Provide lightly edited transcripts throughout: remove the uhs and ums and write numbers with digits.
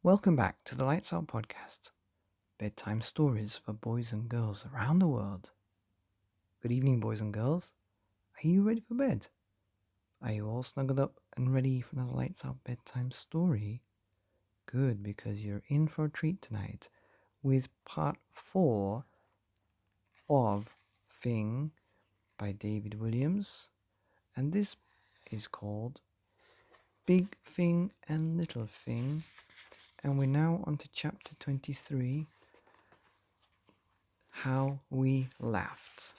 Welcome back to the Lights Out podcast, bedtime stories for boys and girls around the world. Good evening, boys and girls. Are you ready for bed? Are you all snuggled up and ready for another Lights Out bedtime story? Good, because you're in for a treat tonight with part 4 of Fing by David Williams, and this is called Big Fing and Little Fing, and we're now on to chapter 23, How We Laughed.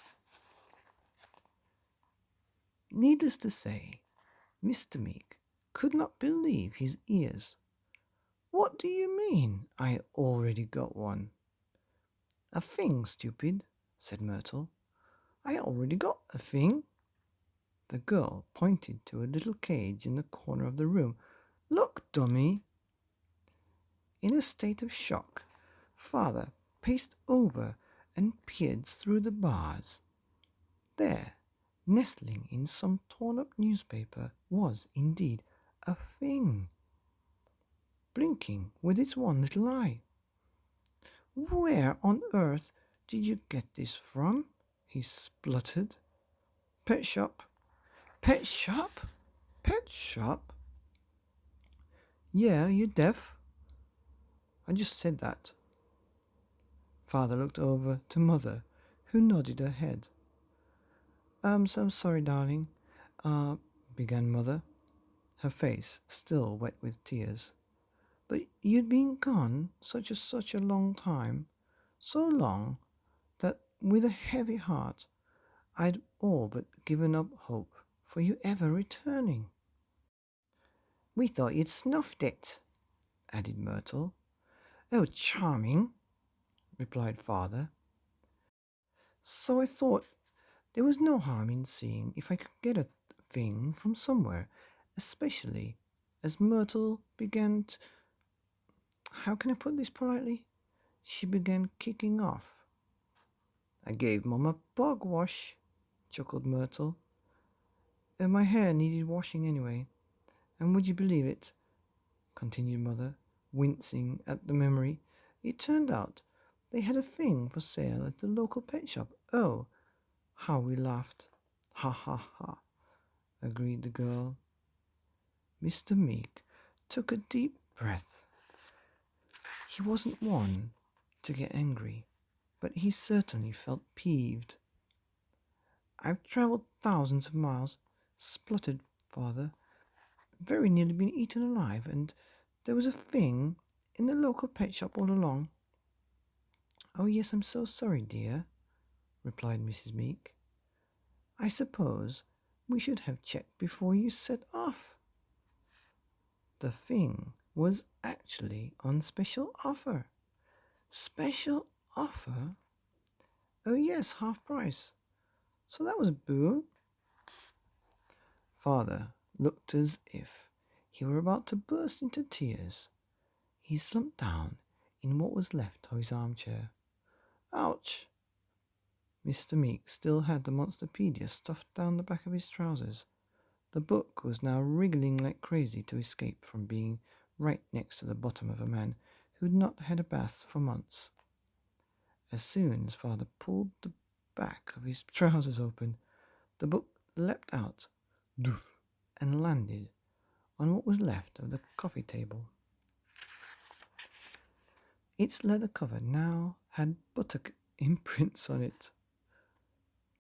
Needless to say, Mr. Meek could not believe his ears. "What do you mean, I already got one?" "A Fing, stupid," said Myrtle. "I already got a Fing." The girl pointed to a little cage in the corner of the room. "Look, dummy." In a state of shock, Father paced over and peered through the bars. There, nestling in some torn-up newspaper, was indeed a Fing, blinking with its one little eye. "Where on earth did you get this from?" he spluttered. "Pet shop." "Pet shop? Pet shop?" "Yeah, you deaf?" "I just said that." Father looked over to Mother, who nodded her head. So sorry, darling," began Mother, her face still wet with tears. "But you'd been gone such a long time, so long that with a heavy heart I'd all but given up hope for you ever returning." "We thought you'd snuffed it," added Myrtle. "Oh, charming," replied Father. "So I thought there was no harm in seeing if I could get a thing from somewhere, especially as Myrtle began to... How can I put this politely? She began kicking off." "I gave Mum a bog wash," chuckled Myrtle. My hair needed washing anyway. And would you believe it," continued Mother, wincing at the memory, "it turned out they had a Fing for sale at the local pet shop. Oh, how we laughed." "Ha ha ha," agreed the girl. Mr. Meek took a deep breath. He wasn't one to get angry, but he certainly felt peeved. "I've travelled thousands of miles," spluttered Father, "very nearly been eaten alive, and there was a Fing in the local pet shop all along." "Oh yes, I'm so sorry, dear," replied Mrs. Meek. "I suppose we should have checked before you set off." The Fing was actually on special offer. Special offer? Oh yes, half price. So that was a boon. Father looked as if he were about to burst into tears. He slumped down in what was left of his armchair. "Ouch!" Mr. Meek still had the Monsterpedia stuffed down the back of his trousers. The book was now wriggling like crazy to escape from being right next to the bottom of a man who had not had a bath for months. As soon as Father pulled the back of his trousers open, the book leapt out, doof, and landed on what was left of the coffee table. Its leather cover now had buttock imprints on it.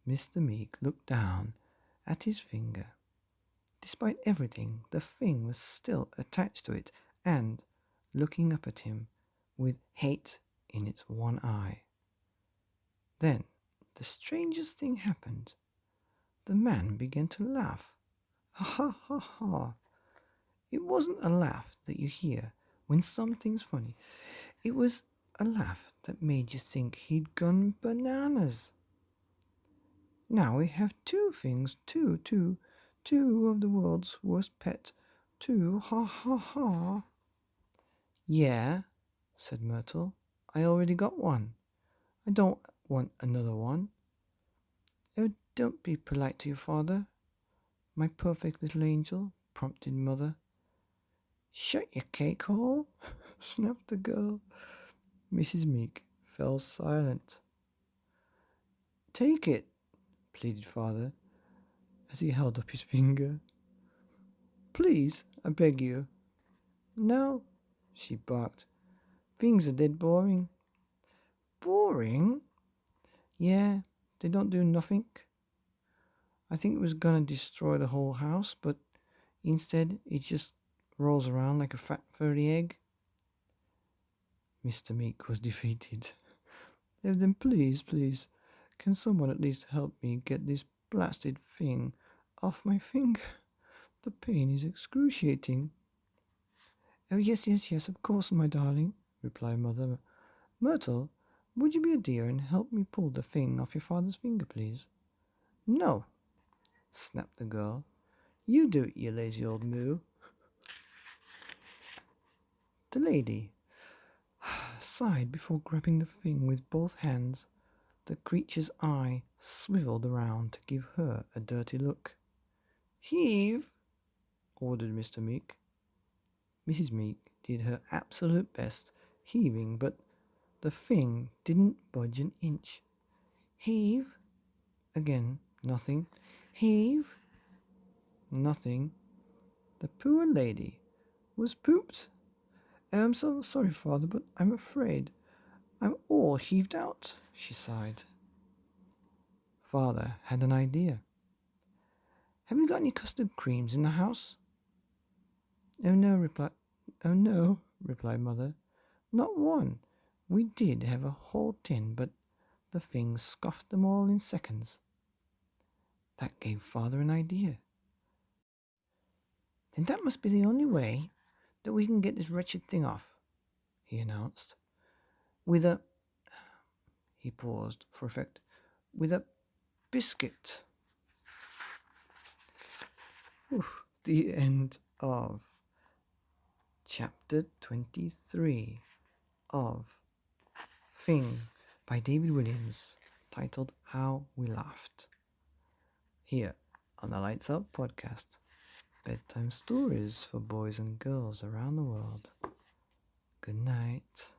Mr. Meek looked down at his finger. Despite everything, the Fing was still attached to it and looking up at him with hate in its one eye. Then the strangest thing happened. The man began to laugh. Ha ha ha ha. It wasn't a laugh that you hear when something's funny. It was a laugh that made you think he'd gone bananas. "Now we have two Fings, two of the world's worst pet, two, ha ha ha." "Yeah," said Myrtle, "I already got one. I don't want another one." "Oh, don't be polite to your father, my perfect little angel," prompted Mother. "Shut your cake hole," snapped the girl. Mrs. Meek fell silent. Take it, pleaded father, as he held up his finger. Please, I beg you. No, she barked. Things are dead boring. Boring? Yeah, they don't do nothing. I think it was gonna destroy the whole house, but instead it just rolls around like a fat furry egg. Mr. Meek was defeated. Then please, can someone at least help me get this blasted thing off my finger? The pain is excruciating. Oh, yes, of course, my darling, replied Mother. Myrtle, would you be a dear and help me pull the thing off your father's finger, please? No, snapped the girl. You do it, you lazy old moo. The lady sighed before grabbing the thing with both hands. The creature's eye swiveled around to give her a dirty look. Heave, ordered Mr. Meek. Mrs. Meek did her absolute best, heaving, but the thing didn't budge an inch. Heave. Again, nothing. Heave. Nothing. The poor lady was pooped. I'm so sorry, father, but I'm afraid I'm all heaved out, she sighed. Father had an idea. Have you got any custard creams in the house? Oh no, replied Mother. Not one. We did have a whole tin, but the thing scoffed them all in seconds. That gave Father an idea. Then that must be the only way that we can get this wretched thing off, he announced. With a... He paused for effect. With a biscuit. Oof, the end of Chapter 23 of Fing by David Williams, titled How We Laughed. Here on the Lights Out podcast, bedtime stories for boys and girls around the world. Good night.